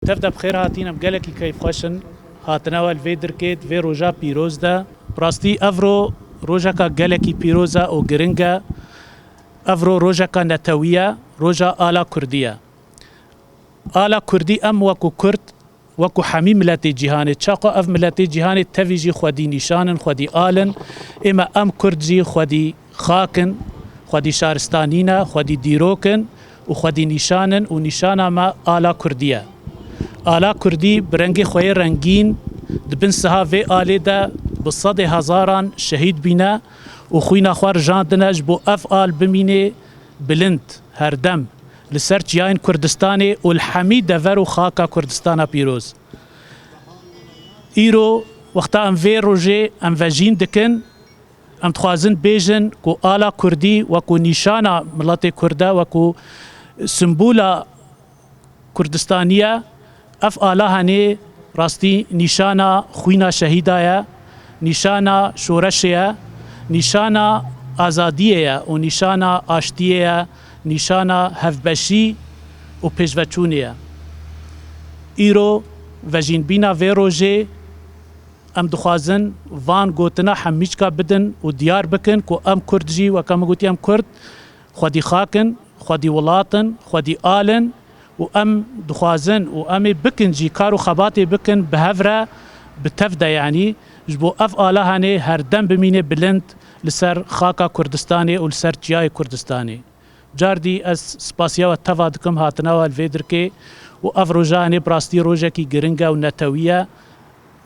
تبدأ بخير هاتينا بقالكي كيف خوشن هاتناوال في دركيت في روجا بيروزدا براستي افرو روجا كا قالكي بيروزا او جرينجا افرو روجا كا نتوية روجا آلا كردية آلا كردي ام وكو كرد وكو حمي ملاتي جيهاني تشاقو اف ملاتي جيهاني تفيجي خودي نشانن خودي آلن اما ام كردجي خودي خاكن خودي شارستانينا خودي ديروكن وخودي نشانن ونشانا ما آلا كردية آلا كردي برنگی خوی رنگین دبن سها في آلی دا بصد هزاران شهید بینا و خوینا خوار جاندنج بو اف آل بمینه بلند هردم لسر جیاین کردستانی و الحمی دور و خاکا کردستانا پیروز ایرو وقتا ام في روژه ام وجین دکن ام تخوازن بیجن کو آلا کردی وکو نیشانا ملت کرده وکو سمبولا کردستانیه اف آلاهانه راستی نشانا خوینا شهیدایا نشانا شورشیا نشانا آزادیه و نشانا آشتیه نشانا هفبشی و پیشوچونیه ایرو وجین بینا و روژه ام دخوازن وان گوتنا حمیشکا بدن و دیار بکن که ام کردجی و کم گوتی ام کرد خودی خاکن خودی ولاتن خودی آلن و ام دخوازن و ام بکن جی کارو خباتی بکن بهفره بتفده يعني جبو اف آلاهانه هر دم بمینه بلند لسر خاکا کردستانی و لسر جیای کردستانی جاردی از سپاسیا و تفادکم هاتنا و الفیدر که و اف روژانه براستی روژه کی گرنگا و نتویه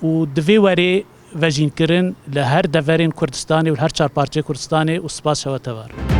و دوی وری وجین کرن لهر دورین کردستانی و هر چار پارچه کردستانی و سپاس شو تبار